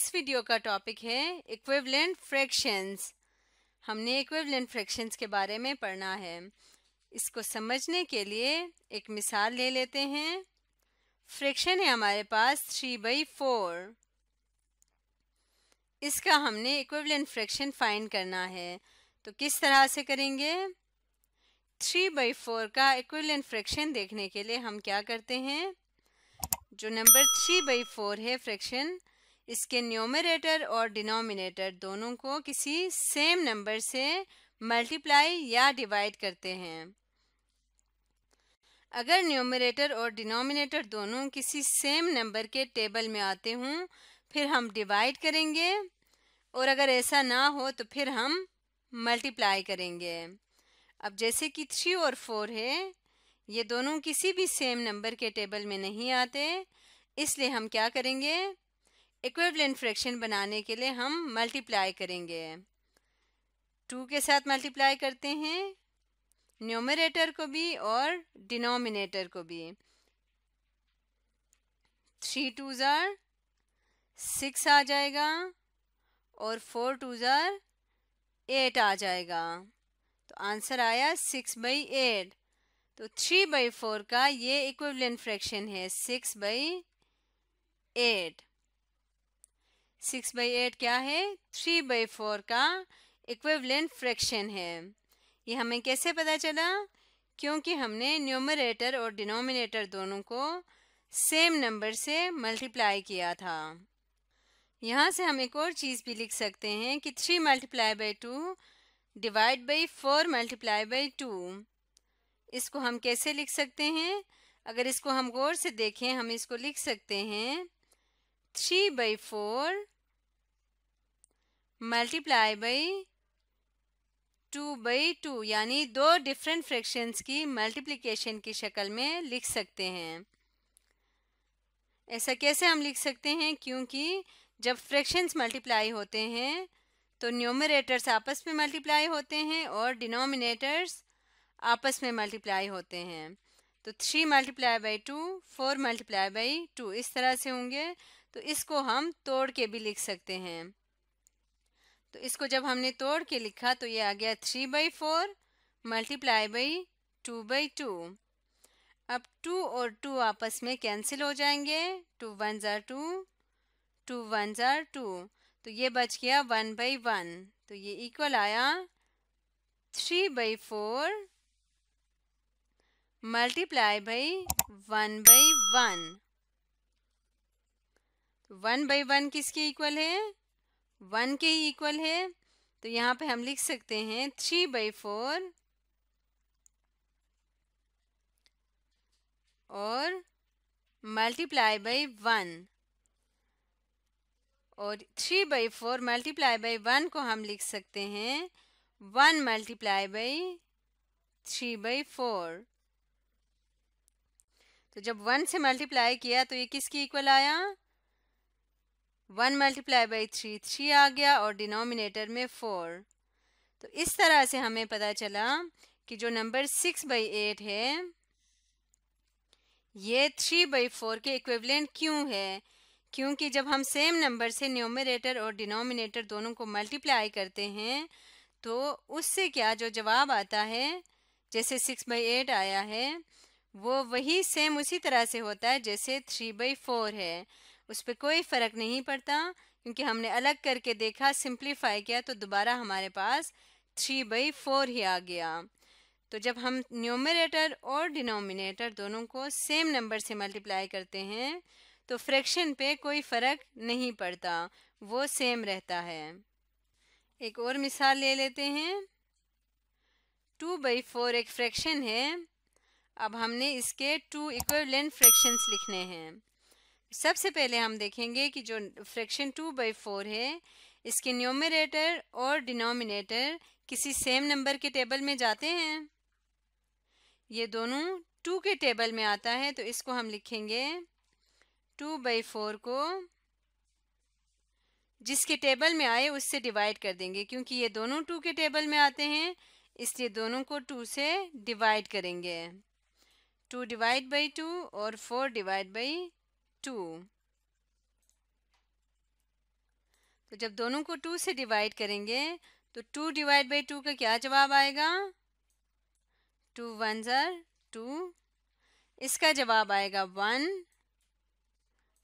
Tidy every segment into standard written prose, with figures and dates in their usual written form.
इस वीडियो का टॉपिक है इक्विवेलेंट फ्रैक्शंस। हमने इक्विवेलेंट फ्रैक्शंस के बारे में पढ़ना है। इसको समझने के लिए एक मिसाल ले लेते हैं। फ्रैक्शन है हमारे पास 3/4। इसका हमने इक्विवेलेंट फ्रैक्शन फाइंड करना है। तो किस तरह से करेंगे? 3/4 का इक्विवेलेंट फ्रैक्शन देखने के लिए हम क्या करते हैं, जो नंबर 3/4 है फ्रैक्शन, इसके न्यूमरेटर और डिनोमिनेटर दोनों को किसी सेम नंबर से मल्टीप्लाई या डिवाइड करते हैं। अगर न्यूमरेटर और डिनोमिनेटर दोनों किसी सेम नंबर के टेबल में आते हों, फिर हम डिवाइड करेंगे, और अगर ऐसा ना हो तो फिर हम मल्टीप्लाई करेंगे। अब जैसे कि 3 और 4 है, ये दोनों किसी भी सेम नंबर के टेबल में नहीं आते, इसलिए हम क्या करेंगे, इक्विवेलेंट फ्रैक्शन बनाने के लिए हम मल्टीप्लाई करेंगे। 2 के साथ मल्टीप्लाई करते हैं, न्यूमरेटर को भी और डिनोमिनेटर को भी। 3 2s are 6 आ जाएगा और 4 2s are 8 आ जाएगा। तो आंसर आया 6/8। तो 3/4 का ये इक्विवेलेंट फ्रैक्शन है 6/8। 6/8 क्या है? 3/4 का इक्विवेलेंट फ्रैक्शन है। ये हमें कैसे पता चला? क्योंकि हमने न्यूमरेटर और डिनोमिनेटर दोनों को सेम नंबर से मल्टीप्लाई किया था। यहाँ से हम एक और चीज़ भी लिख सकते हैं कि 3 × 2 डिवाइड बाई 4 × 2। इसको हम कैसे लिख सकते हैं? अगर इसको हम गौर से देखें, हम इसको लिख सकते हैं 3/4 मल्टीप्लाई बाई 2/2, यानी दो डिफरेंट फ्रैक्शंस की मल्टीप्लिकेशन की शक्ल में लिख सकते हैं। ऐसा कैसे हम लिख सकते हैं? क्योंकि जब फ्रैक्शंस मल्टीप्लाई होते हैं तो न्यूमरेटर्स आपस में मल्टीप्लाई होते हैं और डिनोमिनेटर्स आपस में मल्टीप्लाई होते हैं। तो 3 × 2 4 × 2 इस तरह से होंगे। तो इसको हम तोड़ के भी लिख सकते हैं। तो इसको जब हमने तोड़ के लिखा तो ये आ गया 3/4 मल्टीप्लाई बाई 2/2। अब 2 और 2 आपस में कैंसिल हो जाएंगे। 2 1s are 2, 2 1s are 2, तो ये बच गया 1/1। तो ये इक्वल आया 3/4 मल्टीप्लाई बाई 1/1। 1/1 किसके इक्वल है? 1 के ही इक्वल है। तो यहाँ पे हम लिख सकते हैं 3/4 और मल्टीप्लाई बाई 1, और 3/4 मल्टीप्लाई बाई 1 को हम लिख सकते हैं 1 मल्टीप्लाई बाई 3/4। तो जब 1 से मल्टीप्लाई किया तो ये किसकी इक्वल आया? 1 मल्टीप्लाई बाई 3 3 आ गया और डिनोमिनेटर में 4। तो इस तरह से हमें पता चला कि जो नंबर 6/8 है ये 3/4 के इक्विवेलेंट क्यों है? क्योंकि जब हम सेम नंबर से न्यूमरेटर और डिनोमिनेटर दोनों को मल्टीप्लाई करते हैं तो उससे क्या जो जवाब आता है, जैसे 6/8 आया है, वो वही सेम उसी तरह से होता है जैसे 3/4 है। उस पर कोई फ़र्क नहीं पड़ता, क्योंकि हमने अलग करके देखा, सिंप्लीफाई किया तो दोबारा हमारे पास 3/4 ही आ गया। तो जब हम न्यूमरेटर और डिनोमिनेटर दोनों को सेम नंबर से मल्टीप्लाई करते हैं तो फ्रैक्शन पे कोई फ़र्क नहीं पड़ता, वो सेम रहता है। एक और मिसाल ले लेते हैं। 2/4 एक फ्रैक्शन है। अब हमने इसके 2 इक्विवेलेंट फ्रैक्शंस लिखने हैं। सबसे पहले हम देखेंगे कि जो फ्रैक्शन 2/4 है, इसके न्यूमरेटर और डिनोमिनेटर किसी सेम नंबर के टेबल में जाते हैं। ये दोनों 2 के टेबल में आता है, तो इसको हम लिखेंगे 2/4 को जिसके टेबल में आए उससे डिवाइड कर देंगे। क्योंकि ये दोनों 2 के टेबल में आते हैं, इसलिए दोनों को 2 से डिवाइड करेंगे। 2 डिवाइड बाई 2 और 4 डिवाइड बाई 2। तो जब दोनों को 2 से डिवाइड करेंगे तो 2 डिवाइड बाई 2 का क्या जवाब आएगा? 2 1 ज़र 2। इसका जवाब आएगा 1।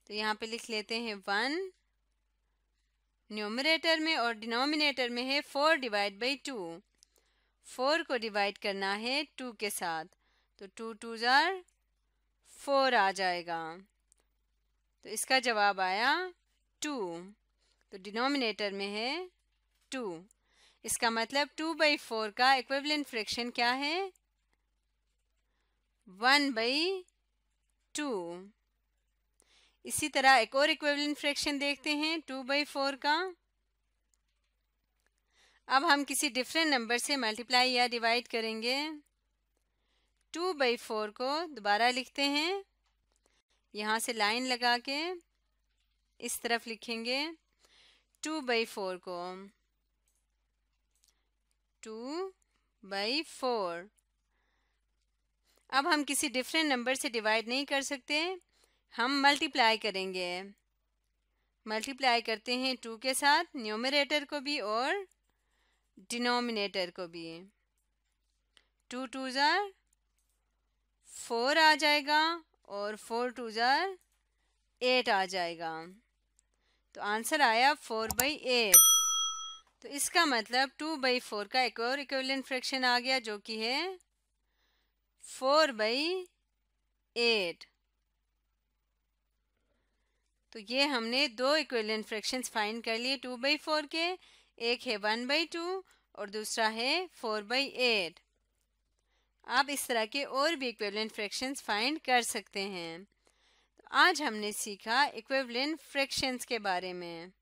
तो यहाँ पे लिख लेते हैं 1 न्यूमरेटर में, और डिनोमिनेटर में है 4 डिवाइड बाई 2। 4 को डिवाइड करना है 2 के साथ, तो 2 2 ज़र 4 आ जाएगा। तो इसका जवाब आया 2। तो डिनोमिनेटर में है 2। इसका मतलब 2/4 का इक्विवेलेंट फ्रैक्शन क्या है? 1/2। इसी तरह एक और इक्विवेलेंट फ्रैक्शन देखते हैं 2/4 का। अब हम किसी डिफरेंट नंबर से मल्टीप्लाई या डिवाइड करेंगे। 2/4 को दोबारा लिखते हैं, यहाँ से लाइन लगा के इस तरफ लिखेंगे 2/4 को। 2/4। अब हम किसी डिफरेंट नंबर से डिवाइड नहीं कर सकते, हम मल्टीप्लाई करेंगे। मल्टीप्लाई करते हैं 2 के साथ, न्यूमरेटर को भी और डिनोमिनेटर को भी। 2 2 ज़र 4 आ जाएगा और 4 2 ज़र 8 आ जाएगा। तो आंसर आया 4/8। तो इसका मतलब 2/4 का एक और इक्विवेलेंट फ्रैक्शन आ गया, जो कि है 4/8। तो ये हमने दो इक्विवेलेंट फ्रैक्शंस फाइंड कर लिए 2/4 के। एक है 1/2 और दूसरा है 4/8। आप इस तरह के और भी इक्विवेलेंट फ्रैक्शंस फाइंड कर सकते हैं। तो आज हमने सीखा इक्विवेलेंट फ्रैक्शंस के बारे में।